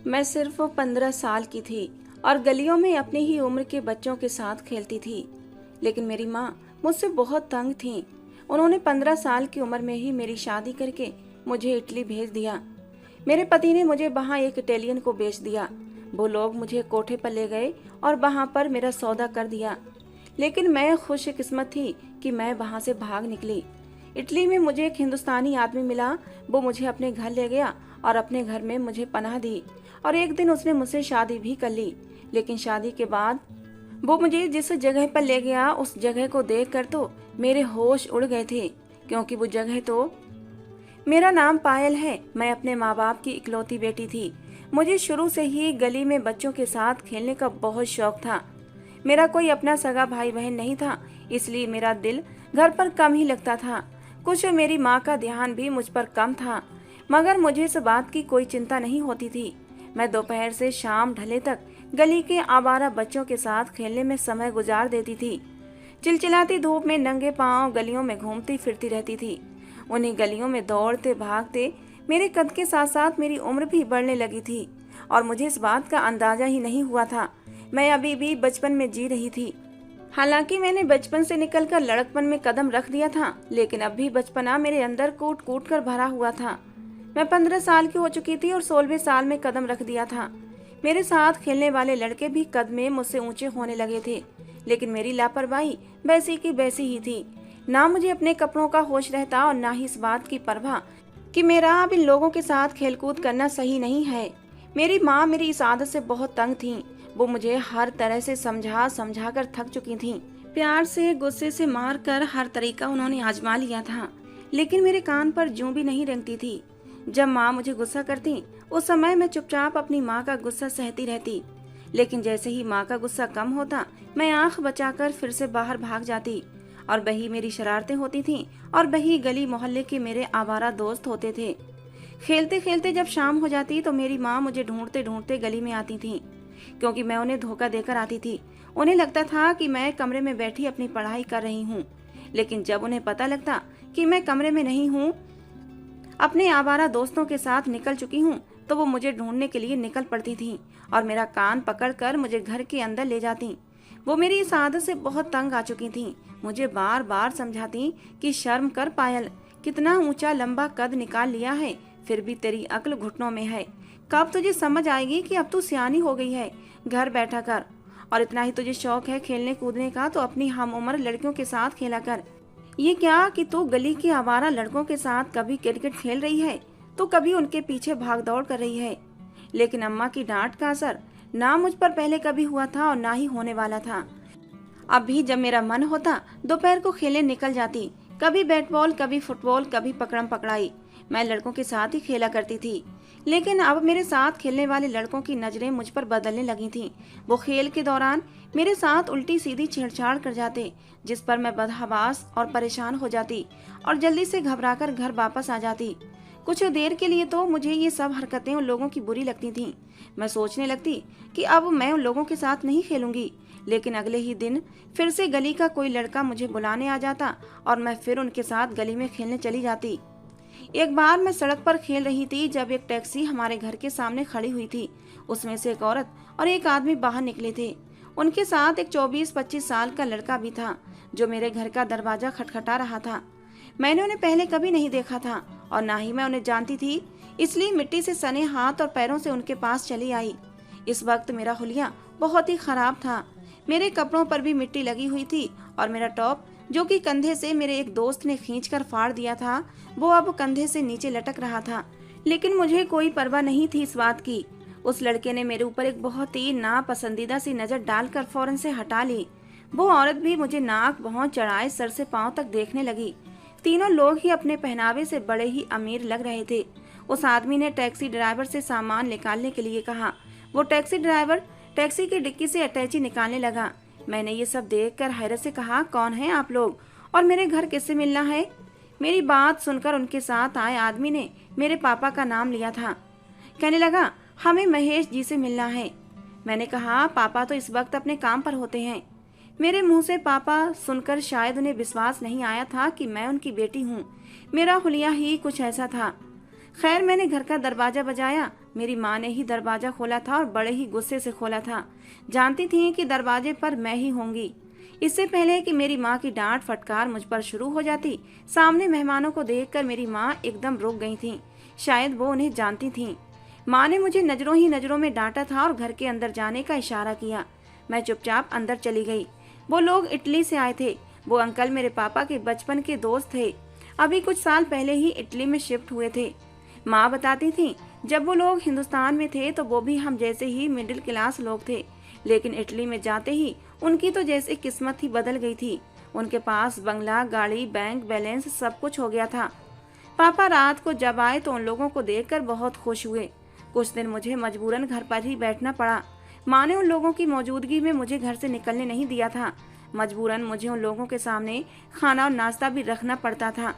मैं सिर्फ 15 साल की थी और गलियों में अपनी ही उम्र के बच्चों के साथ खेलती थी। लेकिन मेरी माँ मुझसे बहुत तंग थी। उन्होंने 15 साल की उम्र में ही मेरी शादी करके मुझे इटली भेज दिया। मेरे पति ने मुझे वहाँ एक इटालियन को बेच दिया। वो लोग मुझे कोठे पर ले गए और वहाँ पर मेरा सौदा कर दिया। लेकिन मैं खुशकिस्मत थी कि मैं वहाँ से भाग निकली। इटली में मुझे एक हिंदुस्तानी आदमी मिला। वो मुझे अपने घर ले गया और अपने घर में मुझे पनाह दी और एक दिन उसने मुझसे शादी भी कर ली। लेकिन शादी के बाद वो मुझे जिस जगह पर ले गया उस जगह को देखकर तो मेरे होश उड़ गए थे, क्योंकि वो जगह तो मेरा नाम पायल है। मैं अपने माँ बाप की इकलौती बेटी थी। मुझे शुरू से ही गली में बच्चों के साथ खेलने का बहुत शौक था। मेरा कोई अपना सगा भाई बहन नहीं था, इसलिए मेरा दिल घर पर कम ही लगता था। कुछ मेरी माँ का ध्यान भी मुझ पर कम था, मगर मुझे इस बात की कोई चिंता नहीं होती थी। मैं दोपहर से शाम ढले तक गली के आवारा बच्चों के साथ खेलने में समय गुजार देती थी। चिलचिलाती धूप में नंगे पांव गलियों में घूमती फिरती रहती थी। उन्हीं गलियों में दौड़ते भागते मेरे कद के साथ साथ मेरी उम्र भी बढ़ने लगी थी और मुझे इस बात का अंदाजा ही नहीं हुआ था। मैं अभी भी बचपन में जी रही थी। हालांकि मैंने बचपन से निकलकर लड़कपन में कदम रख दिया था, लेकिन अब भी बचपना मेरे अंदर कूट कूट कर भरा हुआ था। मैं 15 साल की हो चुकी थी और 16वें साल में कदम रख दिया था। मेरे साथ खेलने वाले लड़के भी कद में मुझसे ऊंचे होने लगे थे, लेकिन मेरी लापरवाही वैसी की वैसी ही थी। ना मुझे अपने कपड़ों का होश रहता और ना ही इस बात की परवाह कि मेरा अब इन लोगों के साथ खेलकूद करना सही नहीं है। मेरी माँ मेरी इस आदत से बहुत तंग थी। वो मुझे हर तरह से समझा समझा कर थक चुकी थी। प्यार से गुस्से से मार कर हर तरीका उन्होंने आजमा लिया था, लेकिन मेरे कान पर जूं भी नहीं रेंगती थी। जब माँ मुझे गुस्सा करती उस समय मैं चुपचाप अपनी माँ का गुस्सा सहती रहती, लेकिन जैसे ही माँ का गुस्सा कम होता मैं आंख बचाकर फिर से बाहर भाग जाती और वही मेरी शरारतें होती थीं और वही गली मोहल्ले के मेरे आवारा दोस्त होते थे। खेलते खेलते जब शाम हो जाती तो मेरी माँ मुझे ढूंढते ढूंढते गली में आती थी, क्योंकि मैं उन्हें धोखा देकर आती थी। उन्हें लगता था कि मैं कमरे में बैठी अपनी पढ़ाई कर रही हूँ, लेकिन जब उन्हें पता लगता कि मैं कमरे में नहीं हूँ, अपने आवारा दोस्तों के साथ निकल चुकी हूँ, तो वो मुझे ढूंढने के लिए निकल पड़ती थीं और मेरा कान पकड़कर मुझे घर के अंदर ले जाती। वो मेरी इस आदत से बहुत तंग आ चुकी थीं। मुझे बार बार समझाती कि शर्म कर पायल, कितना ऊंचा लंबा कद निकाल लिया है, फिर भी तेरी अक्ल घुटनों में है। कब तुझे समझ आएगी कि अब तू सियानी हो गई है, घर बैठा कर। और इतना ही तुझे शौक है खेलने कूदने का तो अपनी हम उम्र लड़कियों के साथ खेला कर। ये क्या कि तू गली के आवारा लड़कों के साथ कभी क्रिकेट खेल रही है तो कभी उनके पीछे भाग दौड़ कर रही है। लेकिन अम्मा की डांट का असर ना मुझ पर पहले कभी हुआ था और ना ही होने वाला था। अब भी जब मेरा मन होता दोपहर को खेलने निकल जाती, कभी बैट बॉल, कभी फुटबॉल, कभी पकड़म पकड़ाई। मैं लड़कों के साथ ही खेला करती थी, लेकिन अब मेरे साथ खेलने वाले लड़कों की नजरें मुझ पर बदलने लगी थीं। वो खेल के दौरान मेरे साथ उल्टी सीधी छेड़छाड़ कर जाते, जिस पर मैं बदहवास और परेशान हो जाती और जल्दी से घबराकर घर वापस आ जाती। कुछ देर के लिए तो मुझे ये सब हरकतें उन लोगों की बुरी लगती थीं। मैं सोचने लगती कि अब मैं उन लोगों के साथ नहीं खेलूंगी, लेकिन अगले ही दिन फिर से गली का कोई लड़का मुझे बुलाने आ जाता और मैं फिर उनके साथ गली में खेलने चली जाती। एक बार मैं सड़क पर खेल रही थी जब एक टैक्सी हमारे घर के सामने खड़ी हुई थी। उसमें से एक औरत और एक आदमी बाहर निकले थे। उनके साथ एक 24-25 साल का लड़का भी था, जो मेरे घर का दरवाजा खटखटा रहा था। मैंने उन्हें पहले कभी नहीं देखा था और ना ही मैं उन्हें जानती थी, इसलिए मिट्टी से सने हाथ और पैरों से उनके पास चली आई। इस वक्त मेरा हुलिया बहुत ही खराब था। मेरे कपड़ों पर भी मिट्टी लगी हुई थी और मेरा टॉप, जो कि कंधे से मेरे एक दोस्त ने खींचकर फाड़ दिया था, वो अब कंधे से नीचे लटक रहा था। लेकिन मुझे कोई परवाह नहीं थी इस बात की। उस लड़के ने मेरे ऊपर एक बहुत ही नापसंदीदा सी नजर डालकर फौरन से हटा ली। वो औरत भी मुझे नाक भौं चढ़ाए सर से पांव तक देखने लगी। तीनों लोग ही अपने पहनावे से बड़े ही अमीर लग रहे थे। उस आदमी ने टैक्सी ड्राइवर से सामान निकालने के लिए कहा। वो टैक्सी ड्राइवर टैक्सी की डिक्की से अटैची निकालने लगा। मैंने ये सब देखकर हैरत से कहा, कौन है आप लोग और मेरे घर किससे मिलना है? मेरी बात सुनकर उनके साथ आए आदमी ने मेरे पापा का नाम लिया था। कहने लगा, हमें महेश जी से मिलना है। मैंने कहा, पापा तो इस वक्त अपने काम पर होते हैं। मेरे मुंह से पापा सुनकर शायद उन्हें विश्वास नहीं आया था कि मैं उनकी बेटी हूँ। मेरा हुलिया ही कुछ ऐसा था। खैर, मैंने घर का दरवाजा बजाया मेरी माँ ने ही दरवाजा खोला था और बड़े ही गुस्से से खोला था। जानती थी कि दरवाजे पर मैं ही होंगी। इससे पहले कि मेरी माँ की डांट फटकार मुझ पर शुरू हो जाती, सामने मेहमानों को देखकर मेरी माँ एकदम रुक गई थीं। शायद वो उन्हें जानती थीं। माँ ने मुझे नजरों ही नजरों में डांटा था और घर के अंदर जाने का इशारा किया। मैं चुपचाप अंदर चली गई। वो लोग इटली से आए थे। वो अंकल मेरे पापा के बचपन के दोस्त थे। अभी कुछ साल पहले ही इटली में शिफ्ट हुए थे। माँ बताती थी जब वो लोग हिंदुस्तान में थे तो वो भी हम जैसे ही मिडिल क्लास लोग थे, लेकिन इटली में जाते ही उनकी तो जैसे किस्मत ही बदल गई थी। उनके पास बंगला, गाड़ी, बैंक बैलेंस सब कुछ हो गया था। पापा रात को जब आए तो उन लोगों को देखकर बहुत खुश हुए। कुछ दिन मुझे मजबूरन घर पर ही बैठना पड़ा। माँ ने उन लोगों की मौजूदगी में मुझे घर से निकलने नहीं दिया था। मजबूरन मुझे उन लोगों के सामने खाना और नाश्ता भी रखना पड़ता था।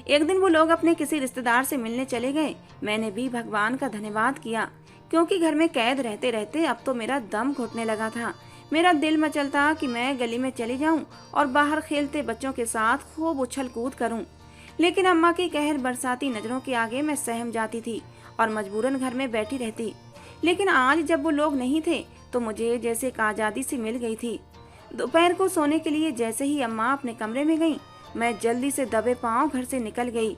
एक दिन वो लोग अपने किसी रिश्तेदार से मिलने चले गए। मैंने भी भगवान का धन्यवाद किया, क्योंकि घर में कैद रहते रहते अब तो मेरा दम घुटने लगा था। मेरा दिल मचलता कि मैं गली में चली जाऊं और बाहर खेलते बच्चों के साथ खूब उछल कूद करूं, लेकिन अम्मा की कहर बरसाती नजरों के आगे मैं सहम जाती थी और मजबूरन घर में बैठी रहती। लेकिन आज जब वो लोग नहीं थे तो मुझे जैसे एक आज़ादी सी मिल गई थी। दोपहर को सोने के लिए जैसे ही अम्मा अपने कमरे में गईं, मैं जल्दी से दबे पांव घर से निकल गई।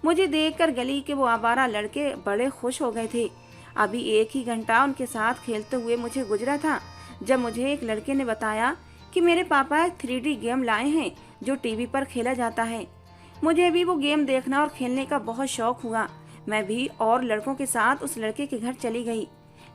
मुझे देखकर गली के वो आवारा लड़के बड़े खुश हो गए थे। अभी 1 ही घंटा उनके साथ खेलते हुए मुझे गुजरा था जब मुझे एक लड़के ने बताया कि मेरे पापा 3D गेम लाए हैं जो टीवी पर खेला जाता है। मुझे भी वो गेम देखना और खेलने का बहुत शौक हुआ। मैं भी और लड़कों के साथ उस लड़के के घर चली गई।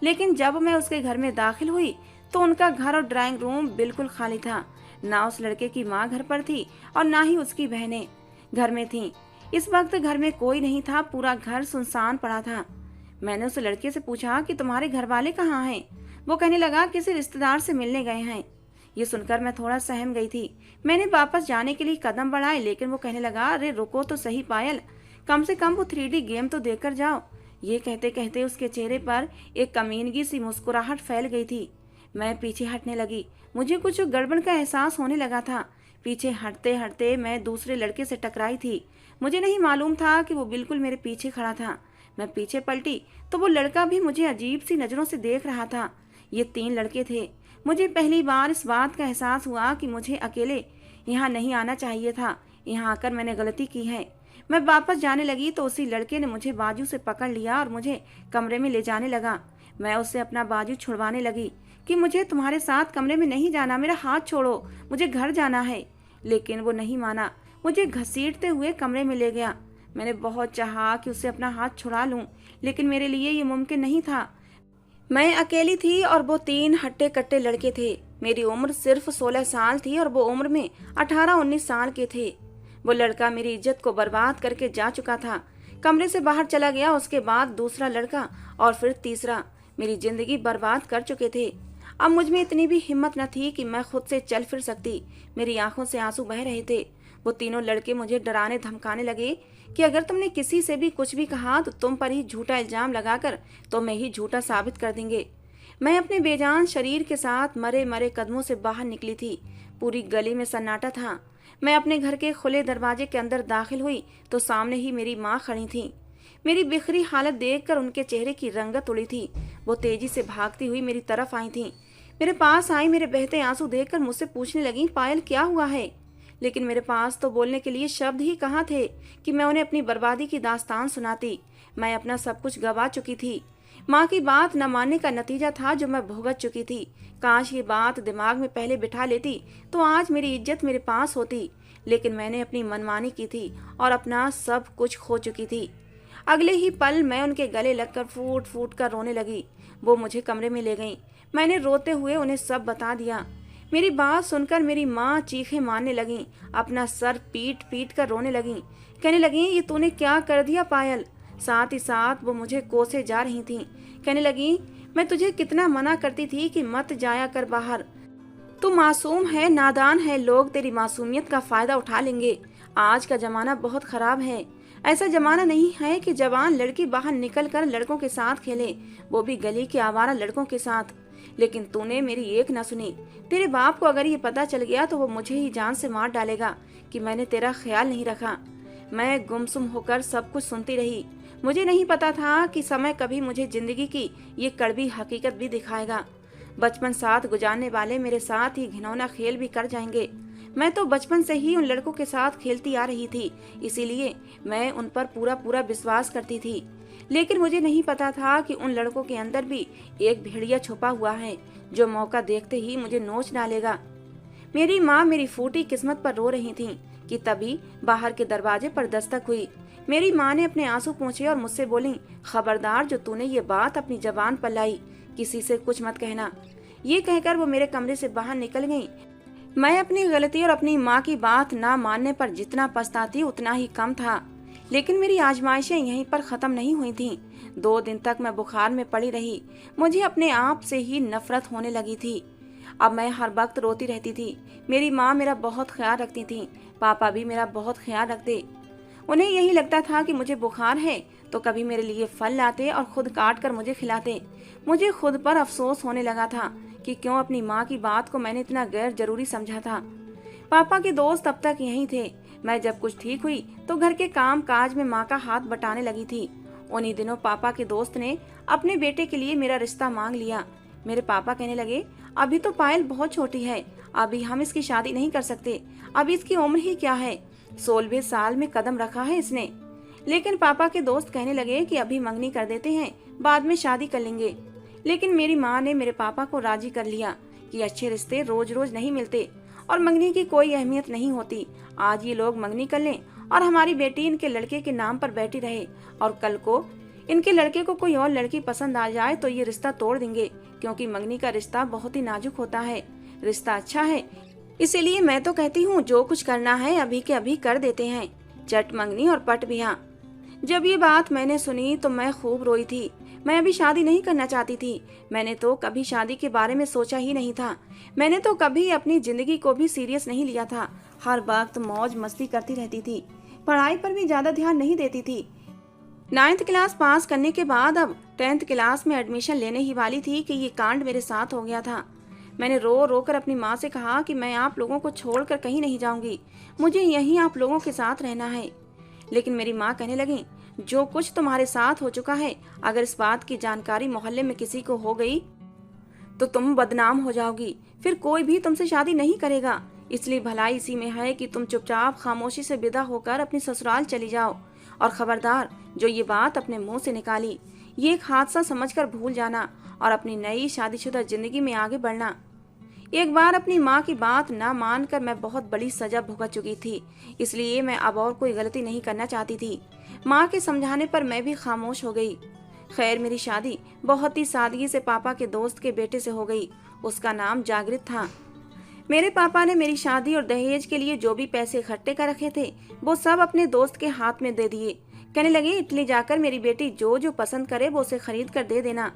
लेकिन जब मैं उसके घर में दाखिल हुई तो उनका घर और ड्राइंग रूम बिल्कुल खाली था। ना उस लड़के की माँ घर पर थी और ना ही उसकी बहनें घर में थीं। इस वक्त घर में कोई नहीं था, पूरा घर सुनसान पड़ा था। मैंने उस लड़के से पूछा कि तुम्हारे घर वाले कहाँ हैं? वो कहने लगा किसी रिश्तेदार से मिलने गए हैं। ये सुनकर मैं थोड़ा सहम गई थी। मैंने वापस जाने के लिए कदम बढ़ाए, लेकिन वो कहने लगा, अरे रुको तो सही पायल, कम से कम वो 3D गेम तो देखकर जाओ। ये कहते कहते उसके चेहरे पर एक कमीनगी सी मुस्कुराहट फैल गई थी। मैं पीछे हटने लगी। मुझे कुछ गड़बड़ का एहसास होने लगा था। पीछे हटते हटते मैं दूसरे लड़के से टकराई थी। मुझे नहीं मालूम था कि वो बिल्कुल मेरे पीछे खड़ा था। मैं पीछे पलटी तो वो लड़का भी मुझे अजीब सी नजरों से देख रहा था। ये 3 लड़के थे। मुझे पहली बार इस बात का एहसास हुआ कि मुझे अकेले यहाँ नहीं आना चाहिए था। यहाँ आकर मैंने गलती की है। मैं वापस जाने लगी तो उसी लड़के ने मुझे बाजू से पकड़ लिया और मुझे कमरे में ले जाने लगा। मैं उससे अपना बाजू छुड़वाने लगी कि मुझे तुम्हारे साथ कमरे में नहीं जाना, मेरा हाथ छोड़ो, मुझे घर जाना है। लेकिन वो नहीं माना, मुझे घसीटते हुए कमरे में ले गया। मैंने बहुत चाहा कि उससे अपना हाथ छुड़ा लूं, लेकिन मेरे लिए ये मुमकिन नहीं था। मैं अकेली थी और वो 3 हट्टे कट्टे लड़के थे। मेरी उम्र सिर्फ 16 साल थी और वो उम्र में 18-19 साल के थे। वो लड़का मेरी इज्जत को बर्बाद करके जा चुका था। कमरे से बाहर चला गया, उसके बाद दूसरा लड़का और फिर तीसरा मेरी जिंदगी बर्बाद कर चुके थे। अब मुझ में इतनी भी हिम्मत न थी कि मैं खुद से चल फिर सकती। मेरी आंखों से आंसू बह रहे थे। वो तीनों लड़के मुझे डराने धमकाने लगे कि अगर तुमने किसी से भी कुछ भी कहा तो तुम पर ही झूठा इल्जाम लगाकर तुम्हें ही झूठा साबित कर देंगे। मैं अपने बेजान शरीर के साथ मरे मरे कदमों से बाहर निकली थी। पूरी गली में सन्नाटा था। मैं अपने घर के खुले दरवाजे के अंदर दाखिल हुई तो सामने ही मेरी माँ खड़ी थी। मेरी बिखरी हालत देखकर उनके चेहरे की रंगत उड़ी थी। वो तेजी से भागती हुई मेरी तरफ आई थी। मेरे पास आई, मेरे बहते आंसू देखकर मुझसे पूछने लगी, पायल क्या हुआ है? लेकिन मेरे पास तो बोलने के लिए शब्द ही कहाँ थे कि मैं उन्हें अपनी बर्बादी की दास्तान सुनाती। मैं अपना सब कुछ गवा चुकी थी। माँ की बात न मानने का नतीजा था जो मैं भुगत चुकी थी। काश ये बात दिमाग में पहले बिठा लेती तो आज मेरी इज्जत मेरे पास होती, लेकिन मैंने अपनी मनमानी की थी और अपना सब कुछ खो चुकी थी। अगले ही पल मैं उनके गले लगकर फूट फूट कर रोने लगी। वो मुझे कमरे में ले गईं। मैंने रोते हुए उन्हें सब बता दिया। मेरी बात सुनकर मेरी माँ चीखें मारने लगी, अपना सर पीट पीट कर रोने लगी। कहने लगी, ये तूने क्या कर दिया पायल? साथ ही साथ वो मुझे कोसे जा रही थी। कहने लगी, मैं तुझे कितना मना करती थी कि मत जाया कर बाहर। तू मासूम है, नादान है, लोग तेरी मासूमियत का फायदा उठा लेंगे। आज का जमाना बहुत खराब है। ऐसा जमाना नहीं है कि जवान लड़की बाहर निकल कर लड़कों के साथ खेले, वो भी गली के आवारा लड़कों के साथ। लेकिन तूने मेरी एक न सुनी। तेरे बाप को अगर ये पता चल गया तो वो मुझे ही जान से मार डालेगा कि मैंने तेरा ख्याल नहीं रखा। मैं गुमसुम होकर सब कुछ सुनती रही। मुझे नहीं पता था कि समय कभी मुझे जिंदगी की ये कड़वी हकीकत भी दिखाएगा। बचपन साथ गुजारने वाले मेरे साथ ही घिनौना खेल भी कर जाएंगे। मैं तो बचपन से ही उन लड़कों के साथ खेलती आ रही थी, इसीलिए मैं उन पर पूरा पूरा विश्वास करती थी। लेकिन मुझे नहीं पता था कि उन लड़कों के अंदर भी एक भेड़िया छुपा हुआ है जो मौका देखते ही मुझे नोच डालेगा। मेरी माँ मेरी फूटी किस्मत पर रो रही थी कि तभी बाहर के दरवाजे पर दस्तक हुई। मेरी माँ ने अपने आंसू पोंछे और मुझसे बोली, खबरदार जो तूने ये बात अपनी जबान पर लाई, किसी से कुछ मत कहना। ये कहकर वो मेरे कमरे से बाहर निकल गई। मैं अपनी गलती और अपनी माँ की बात ना मानने पर जितना पछताती उतना ही कम था। लेकिन मेरी आजमाइशें यहीं पर खत्म नहीं हुई थीं। 2 दिन तक मैं बुखार में पड़ी रही। मुझे अपने आप से ही नफरत होने लगी थी। अब मैं हर वक्त रोती रहती थी। मेरी माँ मेरा बहुत ख्याल रखती थी, पापा भी मेरा बहुत ख्याल रखते। उन्हें यही लगता था कि मुझे बुखार है तो कभी मेरे लिए फल लाते और खुद काट कर मुझे खिलाते। मुझे खुद पर अफसोस होने लगा था कि क्यों अपनी माँ की बात को मैंने इतना गैर जरूरी समझा था। पापा के दोस्त अब तक यहीं थे। मैं जब कुछ ठीक हुई तो घर के काम काज में माँ का हाथ बटाने लगी थी। उन्हीं दिनों पापा के दोस्त ने अपने बेटे के लिए मेरा रिश्ता मांग लिया। मेरे पापा कहने लगे, अभी तो पायल बहुत छोटी है, अभी हम इसकी शादी नहीं कर सकते, अभी इसकी उम्र ही क्या है, 16वें साल में कदम रखा है इसने। लेकिन पापा के दोस्त कहने लगे कि अभी मंगनी कर देते हैं, बाद में शादी कर लेंगे। लेकिन मेरी माँ ने मेरे पापा को राजी कर लिया कि अच्छे रिश्ते रोज रोज नहीं मिलते और मंगनी की कोई अहमियत नहीं होती। आज ये लोग मंगनी कर लें और हमारी बेटी इनके लड़के के नाम पर बैठी रहे, और कल को इनके लड़के को कोई और लड़की पसंद आ जाए तो ये रिश्ता तोड़ देंगे, क्योंकि मंगनी का रिश्ता बहुत ही नाजुक होता है। रिश्ता अच्छा है, इसीलिए मैं तो कहती हूँ जो कुछ करना है अभी के अभी कर देते हैं, चट मंगनी और पट बिहा। जब ये बात मैंने सुनी तो मैं खूब रोई थी। मैं अभी शादी नहीं करना चाहती थी। मैंने तो कभी शादी के बारे में सोचा ही नहीं था। मैंने तो कभी अपनी जिंदगी को भी सीरियस नहीं लिया था। हर वक्त मौज मस्ती करती रहती थी, पढ़ाई पर भी ज्यादा ध्यान नहीं देती थी। 9th क्लास पास करने के बाद अब 10th क्लास में एडमिशन लेने ही वाली थी कि ये कांड मेरे साथ हो गया था। मैंने रो रो कर अपनी माँ से कहा कि मैं आप लोगों को छोड़कर कहीं नहीं जाऊंगी, मुझे यहीं आप लोगों के साथ रहना है। लेकिन मेरी माँ कहने लगी, जो कुछ तुम्हारे साथ हो चुका है, अगर इस बात की जानकारी मोहल्ले में किसी को हो गई तो तुम बदनाम हो जाओगी, फिर कोई भी तुमसे शादी नहीं करेगा। इसलिए भलाई इसी में है कि तुम चुपचाप खामोशी से विदा होकर अपनी ससुराल चली जाओ। और खबरदार जो ये बात अपने मुंह से निकाली, ये एक हादसा समझकर भूल जाना और अपनी नई शादीशुदा जिंदगी में आगे बढ़ना। एक बार अपनी माँ की बात ना मानकर मैं बहुत बड़ी सजा भुगत चुकी थी, इसलिए मैं अब और कोई गलती नहीं करना चाहती थी। माँ के समझाने पर मैं भी खामोश हो गई। खैर, मेरी शादी बहुत ही सादगी से पापा के दोस्त के बेटे से हो गई। उसका नाम जागृत था। मेरे पापा ने मेरी शादी और दहेज के लिए जो भी पैसे इकट्ठे कर रखे थे वो सब अपने दोस्त के हाथ में दे दिए। कहने लगे, इटली जाकर मेरी बेटी जो जो पसंद करे वो उसे खरीद कर दे देना।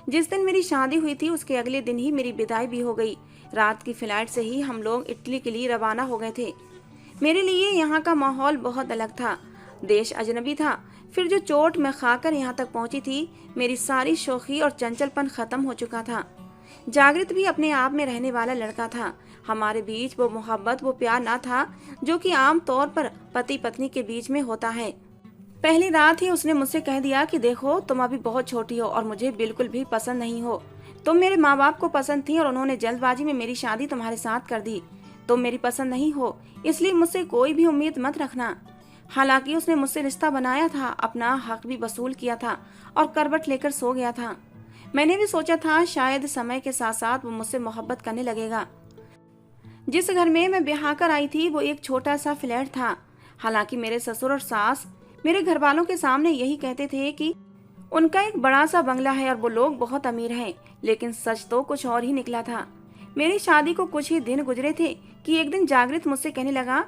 जिस दिन मेरी शादी हुई थी उसके अगले दिन ही मेरी विदाई भी हो गई। रात की फ्लाइट से ही हम लोग इटली के लिए रवाना हो गए थे। मेरे लिए यहाँ का माहौल बहुत अलग था, देश अजनबी था। फिर जो चोट मैं खाकर यहाँ तक पहुँची थी, मेरी सारी शौखी और चंचलपन खत्म हो चुका था। जागृत भी अपने आप में रहने वाला लड़का था। हमारे बीच वो मोहब्बत, वो प्यार ना था जो कि आम तौर पर पति पत्नी के बीच में होता है। पहली रात ही उसने मुझसे कह दिया कि देखो, तुम अभी बहुत छोटी हो और मुझे बिल्कुल भी पसंद नहीं हो। तुम मेरे माँ बाप को पसंद थी और उन्होंने जल्दबाजी में मेरी शादी तुम्हारे साथ कर दी। तुम मेरी पसंद नहीं हो, इसलिए मुझसे कोई भी उम्मीद मत रखना। हालांकि उसने मुझसे रिश्ता बनाया था, अपना हक भी वसूल किया था और करवट लेकर सो गया था। मैंने भी सोचा था शायद समय के साथ साथ वो मुझसे मोहब्बत करने लगेगा। जिस घर में मैं ब्याह कर आई थी वो एक छोटा सा फ्लैट था। हालांकि मेरे ससुर और सास मेरे घर वालों के सामने यही कहते थे कि उनका एक बड़ा सा बंगला है और वो लोग बहुत अमीर हैं, लेकिन सच तो कुछ और ही निकला था। मेरी शादी को कुछ ही दिन गुजरे थे कि एक दिन जागृत मुझसे कहने लगा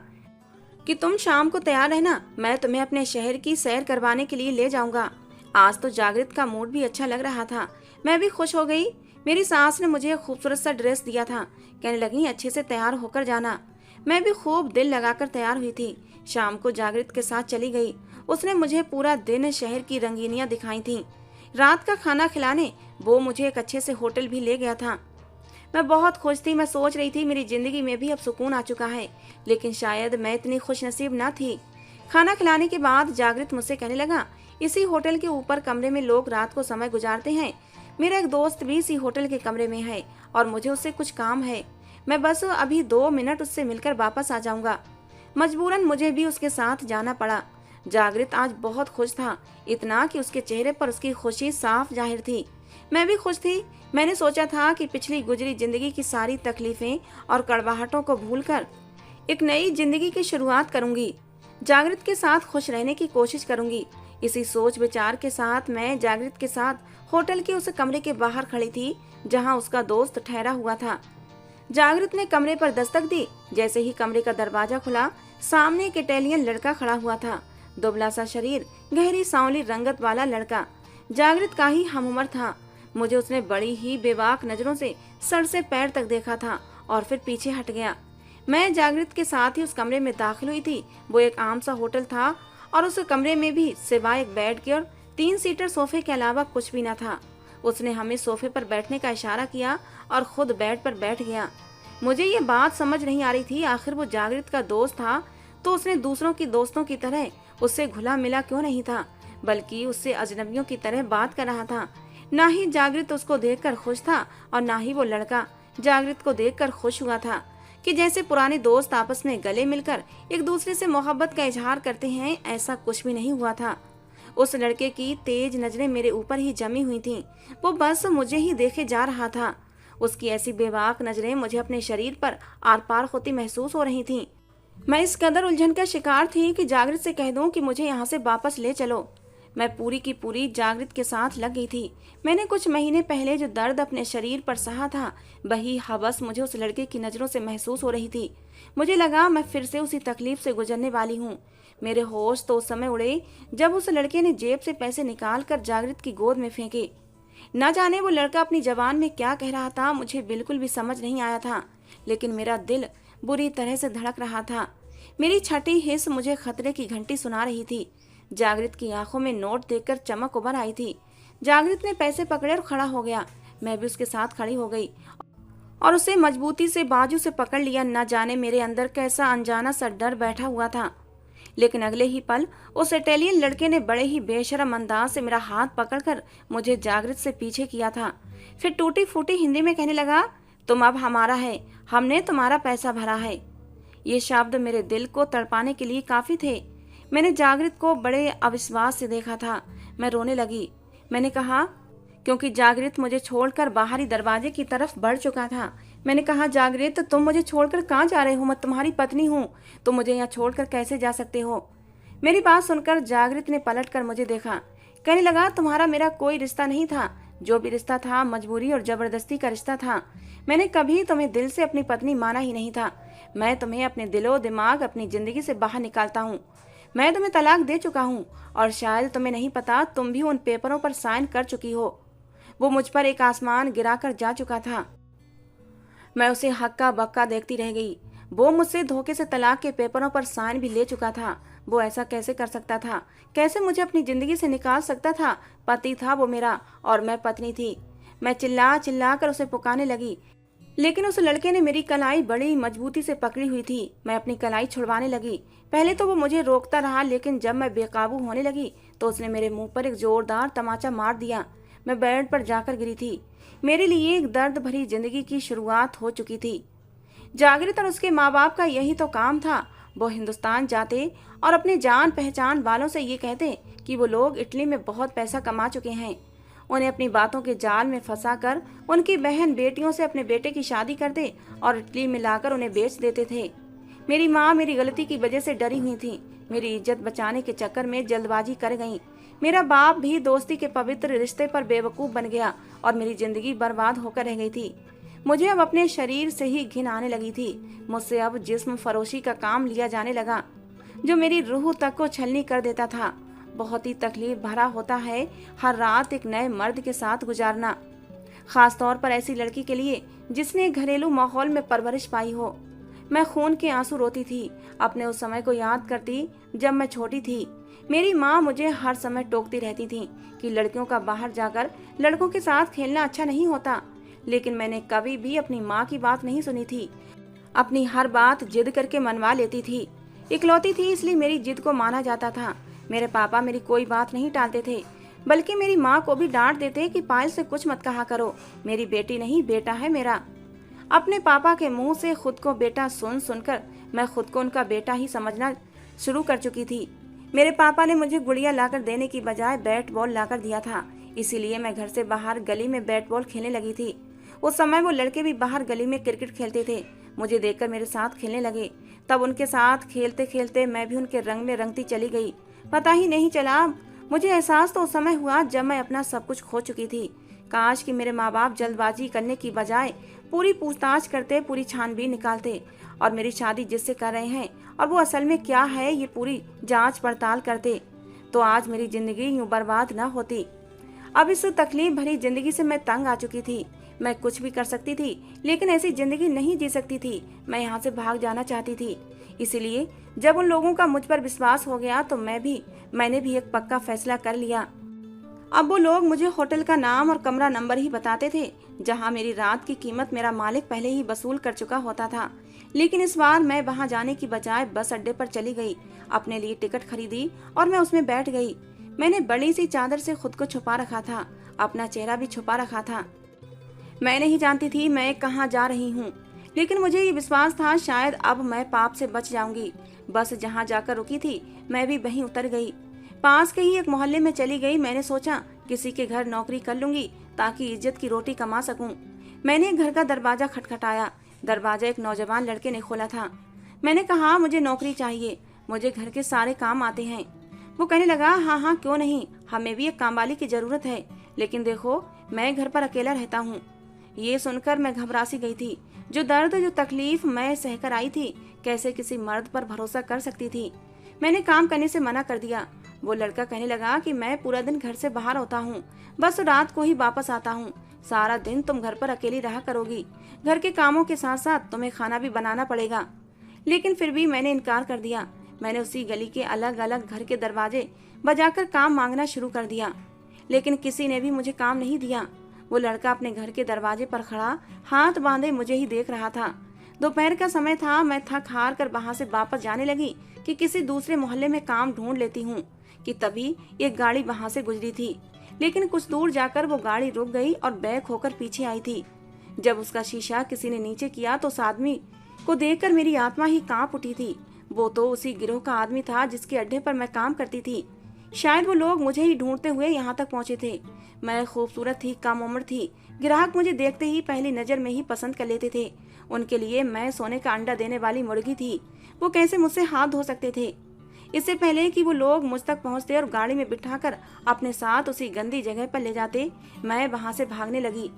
कि तुम शाम को तैयार रहना, मैं तुम्हें अपने शहर की सैर करवाने के लिए ले जाऊंगा। आज तो जागृत का मूड भी अच्छा लग रहा था, मैं भी खुश हो गई। मेरी सास ने मुझे एक खूबसूरत सा ड्रेस दिया था, कहने लगी अच्छे से तैयार होकर जाना। मैं भी खूब दिल लगाकर तैयार हुई थी। शाम को जागृत के साथ चली गई। उसने मुझे पूरा दिन शहर की रंगीनियां दिखाई थी। रात का खाना खिलाने वो मुझे एक अच्छे से होटल भी ले गया था। मैं बहुत खुश थी। मैं सोच रही थी मेरी जिंदगी में भी अब सुकून आ चुका है, लेकिन शायद मैं इतनी खुश नसीब ना थी। खाना खिलाने के बाद जागृत मुझसे कहने लगा, इसी होटल के ऊपर कमरे में लोग रात को समय गुजारते हैं। मेरा एक दोस्त भी इसी होटल के कमरे में है और मुझे उससे कुछ काम है। मैं बस अभी 2 मिनट उससे मिलकर वापस आ जाऊंगा। मजबूरन मुझे भी उसके साथ जाना पड़ा। जागृत आज बहुत खुश था, इतना कि उसके चेहरे पर उसकी खुशी साफ जाहिर थी। मैं भी खुश थी। मैंने सोचा था कि पिछली गुजरी जिंदगी की सारी तकलीफें और कड़वाहटों को भूलकर एक नई जिंदगी की शुरुआत करूंगी। जागृत के साथ खुश रहने की कोशिश करूंगी। इसी सोच विचार के साथ मैं जागृत के साथ होटल के उस कमरे के बाहर खड़ी थी जहां उसका दोस्त ठहरा हुआ था। जागृत ने कमरे पर दस्तक दी। जैसे ही कमरे का दरवाजा खुला, सामने एक इटालियन लड़का खड़ा हुआ था। दुबला सा शरीर, गहरी सांवली रंगत वाला लड़का जागृत का ही हमउम्र था। मुझे उसने बड़ी ही बेबाक नजरों से सर से पैर तक देखा था और फिर पीछे हट गया। मैं जागृत के साथ ही उस कमरे में दाखिल हुई थी। वो एक आम सा होटल था और उस कमरे में भी सिवाय एक बेड के और 3 सीटर सोफे के अलावा कुछ भी न था। उसने हमें सोफे पर बैठने का इशारा किया और खुद बेड पर बैठ गया। मुझे ये बात समझ नहीं आ रही थी, आखिर वो जागृत का दोस्त था तो उसने दूसरों की दोस्तों की तरह उससे घुला मिला क्यों नहीं था, बल्कि उससे अजनबियों की तरह बात कर रहा था। ना ही जागृत उसको देखकर खुश था और ना ही वो लड़का जागृत को देखकर खुश हुआ था कि जैसे पुराने दोस्त आपस में गले मिलकर एक दूसरे से मोहब्बत का इजहार करते हैं, ऐसा कुछ भी नहीं हुआ था। उस लड़के की तेज नजरें मेरे ऊपर ही जमी हुई थीं। वो बस मुझे ही देखे जा रहा था। उसकी ऐसी बेबाक नजरें मुझे अपने शरीर पर आर पार होती महसूस हो रही थीं। मैं इस कदर उलझन का शिकार थी कि जागृत से कह दूं कि मुझे यहाँ से वापस ले चलो। मैं पूरी की पूरी जागृत के साथ लग गई थी। मैंने कुछ महीने पहले जो दर्द अपने शरीर पर सहा था, वही हवस मुझे उस लड़के की नजरों से महसूस हो रही थी। मुझे लगा मैं फिर से उसी तकलीफ से गुजरने वाली हूँ। मेरे होश तो उस समय उड़े जब उस लड़के ने जेब से पैसे निकाल कर जागृत की गोद में फेंके। न जाने वो लड़का अपनी जबान में क्या कह रहा था, मुझे बिल्कुल भी समझ नहीं आया था, लेकिन मेरा दिल बुरी तरह से धड़क रहा था। मेरी छठी हिस्स मुझे खतरे की घंटी सुना रही थी। जागृत की आंखों में नोट देखकर चमक उभर आई थी। जागृत ने पैसे पकड़े और खड़ा हो गया। मैं भी उसके साथ खड़ी हो गई और उसे मजबूती से बाजू से पकड़ लिया। न जाने मेरे अंदर कैसा अनजाना सा डर बैठा हुआ था, लेकिन अगले ही पल उस इटालियन लड़के ने बड़े ही बेशर्म अंदाज से मेरा हाथ पकड़कर मुझे जागृत से पीछे किया था। फिर टूटी फूटी हिंदी में कहने लगा, तुम अब हमारा है, हमने तुम्हारा पैसा भरा है। ये शब्द मेरे दिल को तड़पाने के लिए काफी थे। मैंने जागृत को बड़े अविश्वास से देखा था। मैं रोने लगी। मैंने कहा, क्योंकि जागृत मुझे छोड़कर बाहरी दरवाजे की तरफ बढ़ चुका था। मैंने कहा, जागृत तुम मुझे छोड़कर कहाँ जा रहे हो? मैं तुम्हारी पत्नी हूँ, तुम मुझे यहाँ छोड़कर कैसे जा सकते हो? मेरी बात सुनकर जागृत ने पलट कर मुझे देखा। कहने लगा, तुम्हारा मेरा कोई रिश्ता नहीं था। जो भी रिश्ता था मजबूरी और जबरदस्ती का रिश्ता था। मैंने कभी तुम्हें दिल से अपनी पत्नी माना ही नहीं था। मैं तुम्हें अपने दिलो दिमाग अपनी जिंदगी से बाहर निकालता हूँ। मैं तुम्हें तलाक दे चुका हूँ और शायद तुम्हें नहीं पता, तुम भी उन पेपरों पर साइन कर चुकी हो। वो मुझ पर एक आसमान गिराकर जा चुका था। मैं उसे हक्का बक्का देखती रह गई। वो मुझसे धोखे से तलाक के पेपरों पर साइन भी ले चुका था। वो ऐसा कैसे कर सकता था? कैसे मुझे अपनी जिंदगी से निकाल सकता था? पति था वो मेरा और मैं पत्नी थी। मैं चिल्ला चिल्ला कर उसे पुकारने लगी, लेकिन उस लड़के ने मेरी कलाई बड़ी मजबूती से पकड़ी हुई थी। मैं अपनी कलाई छुड़वाने लगी। पहले तो वो मुझे रोकता रहा, लेकिन जब मैं बेकाबू होने लगी तो उसने मेरे मुंह पर एक जोरदार तमाचा मार दिया। मैं बेड पर जाकर गिरी थी। मेरे लिए एक दर्द भरी जिंदगी की शुरुआत हो चुकी थी। जागृत और उसके माँ बाप का यही तो काम था। वो हिंदुस्तान जाते और अपने जान पहचान वालों से ये कहते कि वो लोग इटली में बहुत पैसा कमा चुके हैं। उन्हें अपनी बातों के जाल में फंसाकर उनकी बहन बेटियों से अपने बेटे की शादी करते और इटली में लाकर उन्हें बेच देते थे। मेरी माँ मेरी गलती की वजह से डरी हुई थी। मेरी इज्जत बचाने के चक्कर में जल्दबाजी कर गई। मेरा बाप भी दोस्ती के पवित्र रिश्ते पर बेवकूफ बन गया और मेरी जिंदगी बर्बाद होकर रह गई थी। मुझे अब अपने शरीर से ही घिन आने लगी थी। मुझसे अब जिस्म फरोशी का काम लिया जाने लगा, जो मेरी रूह तक को छलनी कर देता था। बहुत ही तकलीफ भरा होता है हर रात एक नए मर्द के साथ गुजारना, खास तौर पर ऐसी लड़की के लिए जिसने घरेलू माहौल में परवरिश पाई हो। मैं खून के आंसू रोती थी। अपने उस समय को याद करती जब मैं छोटी थी। मेरी माँ मुझे हर समय टोकती रहती थी कि लड़कियों का बाहर जाकर लड़कों के साथ खेलना अच्छा नहीं होता, लेकिन मैंने कभी भी अपनी माँ की बात नहीं सुनी थी। अपनी हर बात जिद करके मनवा लेती थी। इकलौती थी इसलिए मेरी जिद को माना जाता था। मेरे पापा मेरी कोई बात नहीं टालते थे, बल्कि मेरी माँ को भी डांट देते कि पायल से कुछ मत कहा करो, मेरी बेटी नहीं बेटा है मेरा। अपने पापा के मुंह से खुद को बेटा सुन सुनकर मैं खुद को उनका बेटा ही समझना शुरू कर चुकी थी। मेरे पापा ने मुझे गुड़िया लाकर देने की बजाय बैट बॉल लाकर दिया था, इसीलिए मैं घर से बाहर गली में बैट बॉल खेलने लगी थी। उस समय वो लड़के भी बाहर गली में क्रिकेट खेलते थे, मुझे देखकर मेरे साथ खेलने लगे। तब उनके साथ खेलते खेलते मैं भी उनके रंग में रंगती चली गई। पता ही नहीं चला, मुझे एहसास तो उस समय हुआ जब मैं अपना सब कुछ खो चुकी थी। काश कि मेरे माँ बाप जल्दबाजी करने की बजाय पूरी पूछताछ करते, पूरी छानबीन निकालते और मेरी शादी जिससे कर रहे हैं और वो असल में क्या है ये पूरी जांच पड़ताल करते, तो आज मेरी जिंदगी यूं बर्बाद न होती। अब इस तकलीफ भरी जिंदगी से मैं तंग आ चुकी थी। मैं कुछ भी कर सकती थी, लेकिन ऐसी जिंदगी नहीं जी सकती थी। मैं यहाँ से भाग जाना चाहती थी। इसीलिए जब उन लोगों का मुझ पर विश्वास हो गया तो मैंने भी एक पक्का फैसला कर लिया। अब वो लोग मुझे होटल का नाम और कमरा नंबर ही बताते थे, जहाँ मेरी रात की कीमत मेरा मालिक पहले ही वसूल कर चुका होता था। लेकिन इस बार मैं वहाँ जाने की बजाय बस अड्डे पर चली गई, अपने लिए टिकट खरीदी और मैं उसमें बैठ गई। मैंने बड़ी सी चादर से खुद को छुपा रखा था, अपना चेहरा भी छुपा रखा था। मैं नहीं जानती थी मैं कहाँ जा रही हूँ, लेकिन मुझे ये विश्वास था शायद अब मैं पाप से बच जाऊंगी। बस जहाँ जाकर रुकी थी मैं भी वहीं उतर गई। पास के ही एक मोहल्ले में चली गई। मैंने सोचा किसी के घर नौकरी कर लूंगी ताकि इज्जत की रोटी कमा सकूं। मैंने घर का दरवाजा खटखटाया। दरवाजा एक नौजवान लड़के ने खोला था। मैंने कहा मुझे नौकरी चाहिए, मुझे घर के सारे काम आते हैं। वो कहने लगा हाँ हाँ क्यों नहीं, हमें भी एक कामवाली की जरूरत है, लेकिन देखो मैं घर पर अकेला रहता हूँ। ये सुनकर मैं घबरा सी गई थी। जो दर्द जो तकलीफ मैं सहकर आई थी, कैसे किसी मर्द पर भरोसा कर सकती थी। मैंने काम करने से मना कर दिया। वो लड़का कहने लगा कि मैं पूरा दिन घर से बाहर होता हूँ, बस रात को ही वापस आता हूँ। सारा दिन तुम घर पर अकेली रहा करोगी, घर के कामों के साथ साथ तुम्हें खाना भी बनाना पड़ेगा। लेकिन फिर भी मैंने इनकार कर दिया। मैंने उसी गली के अलग अलग घर के दरवाजे बजाकर काम मांगना शुरू कर दिया, लेकिन किसी ने भी मुझे काम नहीं दिया। वो लड़का अपने घर के दरवाजे पर खड़ा हाथ बांधे मुझे ही देख रहा था। दोपहर का समय था। मैं थक हार कर वहां से वापस जाने लगी कि किसी दूसरे मोहल्ले में काम ढूंढ लेती हूँ कि तभी एक गाड़ी वहां से गुजरी थी। लेकिन कुछ दूर जाकर वो गाड़ी रुक गई और बैक होकर पीछे आई थी। जब उसका शीशा किसी ने नीचे किया तो उस आदमी को देखकर मेरी आत्मा ही कांप उठी थी। वो तो उसी गिरोह का आदमी था जिसके अड्डे पर मैं काम करती थी। शायद वो लोग मुझे ही ढूंढते हुए यहाँ तक पहुँचे थे। मैं खूबसूरत थी, कम उम्र थी। ग्राहक मुझे देखते ही पहली नजर में ही पसंद कर लेते थे। उनके लिए मैं सोने का अंडा देने वाली मुर्गी थी। वो कैसे मुझसे हाथ धो सकते थे। इससे पहले कि वो लोग मुझ तक पहुंचते और गाड़ी में बिठाकर अपने साथ उसी गंदी जगह पर ले जाते, मैं वहां से भागने लगी।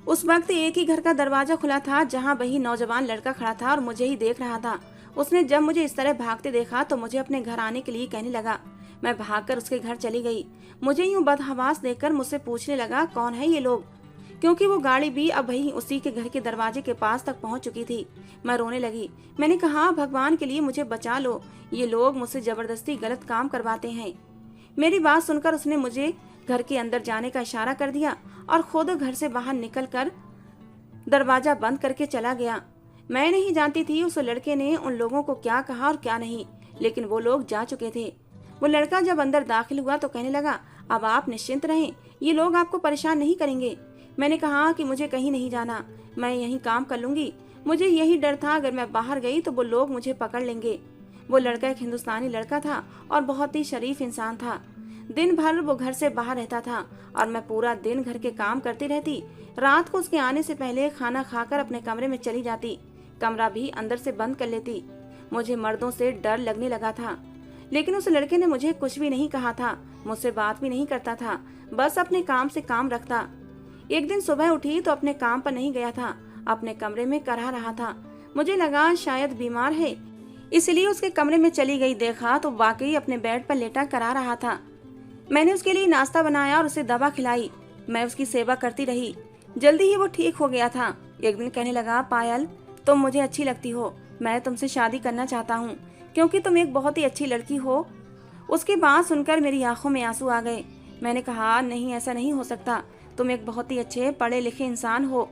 उस वक्त एक ही घर का दरवाजा खुला था जहां वही नौजवान लड़का खड़ा था और मुझे ही देख रहा था। उसने जब मुझे इस तरह भागते देखा तो मुझे अपने घर आने के लिए कहने लगा। मैं भागकर उसके घर चली गई। मुझे यूं बदहवास देखकर मुझसे पूछने लगा कौन है ये लोग, क्योंकि वो गाड़ी भी अब वही उसी के घर के दरवाजे के पास तक पहुंच चुकी थी। मैं रोने लगी। मैंने कहा भगवान के लिए मुझे बचा लो, ये लोग मुझसे जबरदस्ती गलत काम करवाते हैं। मेरी बात सुनकर उसने मुझे घर के अंदर जाने का इशारा कर दिया और खुद घर से बाहर निकलकर दरवाजा बंद करके चला गया। मैं नहीं जानती थी उस लड़के ने उन लोगों को क्या कहा और क्या नहीं, लेकिन वो लोग जा चुके थे। वो लड़का जब अंदर दाखिल हुआ तो कहने लगा अब आप निश्चिंत रहें, ये लोग आपको परेशान नहीं करेंगे। मैंने कहा कि मुझे कहीं नहीं जाना, मैं यहीं काम कर लूंगी। मुझे यही डर था अगर मैं बाहर गई तो वो लोग मुझे पकड़ लेंगे। वो लड़का एक हिंदुस्तानी लड़का था और बहुत ही शरीफ इंसान था। दिन भर वो घर से बाहर रहता था और मैं पूरा दिन घर के काम करती रहती। रात को उसके आने से पहले खाना खाकर अपने कमरे में चली जाती, कमरा भी अंदर से बंद कर लेती। मुझे मर्दों से डर लगने लगा था, लेकिन उस लड़के ने मुझे कुछ भी नहीं कहा था, मुझसे बात भी नहीं करता था, बस अपने काम से काम रखता। एक दिन सुबह उठी तो अपने काम पर नहीं गया था, अपने कमरे में करहा रहा था। मुझे लगा शायद बीमार है, इसलिए उसके कमरे में चली गई। देखा तो वाकई अपने बेड पर लेटा करा रहा था। मैंने उसके लिए नाश्ता बनाया और उसे दवा खिलाई। मैं उसकी सेवा करती रही। जल्दी ही वो ठीक हो गया था। एक दिन कहने लगा पायल तुम मुझे अच्छी लगती हो, मैं तुमसे शादी करना चाहता हूँ क्योंकि तुम एक बहुत ही अच्छी लड़की हो। उसकी बात सुनकर मेरी आंखों में आंसू आ गए। मैंने कहा नहीं, ऐसा नहीं हो सकता, तुम एक बहुत ही अच्छे पढ़े लिखे इंसान हो,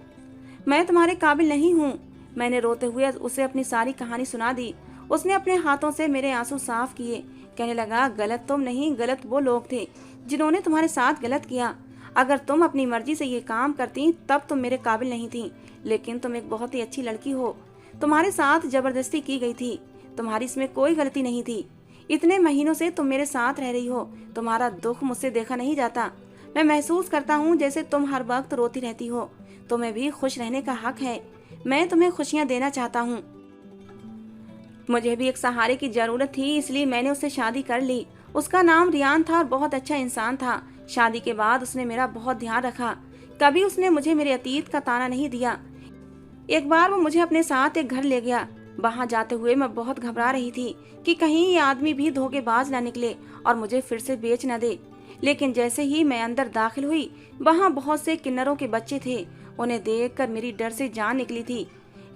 मैं तुम्हारे काबिल नहीं हूँ। मैंने रोते हुए उसे अपनी सारी कहानी सुना दी। उसने अपने हाथों से मेरे आंसू साफ किए। कहने लगा, गलत तुम नहीं, गलत वो लोग थे जिन्होंने तुम्हारे साथ गलत किया। अगर तुम अपनी मर्जी से ये काम करती तब तुम मेरे काबिल नहीं थी, लेकिन तुम एक बहुत ही अच्छी लड़की हो। तुम्हारे साथ जबरदस्ती की गई थी, तुम्हारी इसमें कोई गलती नहीं थी। इतने महीनों से तुम मेरे साथ रह रही हो, तुम्हारा दुख मुझसे देखा नहीं जाता। मैं महसूस करता हूँ जैसे तुम हर वक्त रोती रहती हो। तुम्हें भी खुश रहने का हक है। मैं तुम्हें खुशियाँ देना चाहता हूँ। मुझे भी एक सहारे की जरूरत थी, इसलिए मैंने उससे शादी कर ली। उसका नाम रियान था और बहुत अच्छा इंसान था। शादी के बाद उसने मेरा बहुत ध्यान रखा। कभी उसने मुझे मेरे अतीत का ताना नहीं दिया। एक बार वो मुझे अपने साथ एक घर ले गया। वहां जाते हुए मैं बहुत घबरा रही थी कि कहीं ये आदमी भी धोखेबाज ना निकले और मुझे फिर से बेच न दे। लेकिन जैसे ही मैं अंदर दाखिल हुई, वहां बहुत से किन्नरों के बच्चे थे। उन्हें देखकर मेरी डर से जान निकली थी।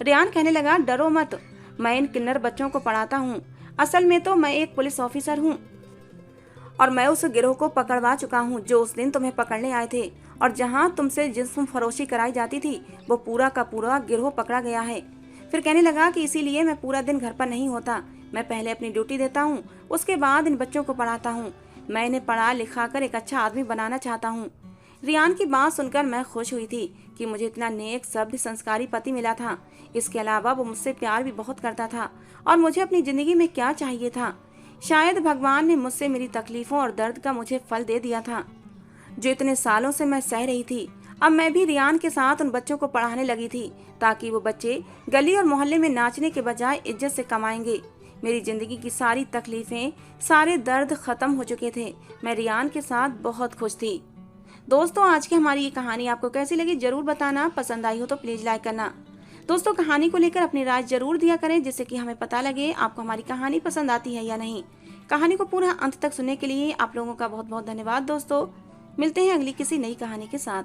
रियान कहने लगा, डरो मत, मैं इन किन्नर बच्चों को पढ़ाता हूँ। असल में तो मैं एक पुलिस ऑफिसर हूँ और मैं उस गिरोह को पकड़वा चुका हूँ जो उस दिन तुम्हें पकड़ने आए थे। और जहाँ तुमसे जिस्म फरोशी कराई जाती थी, वो पूरा का पूरा गिरोह पकड़ा गया है। फिर कहने लगा कि इसीलिए मैं पूरा दिन घर पर नहीं होता। मैं पहले अपनी ड्यूटी देता हूँ, उसके बाद इन बच्चों को पढ़ाता हूँ। मैं इन्हें पढ़ा लिखा कर एक अच्छा आदमी बनाना चाहता हूँ। रियान की बात सुनकर मैं खुश हुई थी कि मुझे इतना नेक सभ्य संस्कारी पति मिला था। इसके अलावा वो मुझसे प्यार भी बहुत करता था और मुझे अपनी जिंदगी में क्या चाहिए था। शायद भगवान ने मुझसे मेरी तकलीफों और दर्द का मुझे फल दे दिया था जो इतने सालों से मैं सह रही थी। अब मैं भी रियान के साथ उन बच्चों को पढ़ाने लगी थी ताकि वो बच्चे गली और मोहल्ले में नाचने के बजाय इज्जत से कमाएंगे। मेरी जिंदगी की सारी तकलीफें, सारे दर्द खत्म हो चुके थे। मैं रियान के साथ बहुत खुश थी। दोस्तों, आज की हमारी ये कहानी आपको कैसी लगी जरूर बताना। पसंद आई हो तो प्लीज लाइक करना। दोस्तों, कहानी को लेकर अपनी राय जरूर दिया करें जिससे कि हमें पता लगे आपको हमारी कहानी पसंद आती है या नहीं। कहानी को पूरा अंत तक सुनने के लिए आप लोगों का बहुत बहुत धन्यवाद। दोस्तों, मिलते हैं अगली किसी नई कहानी के साथ।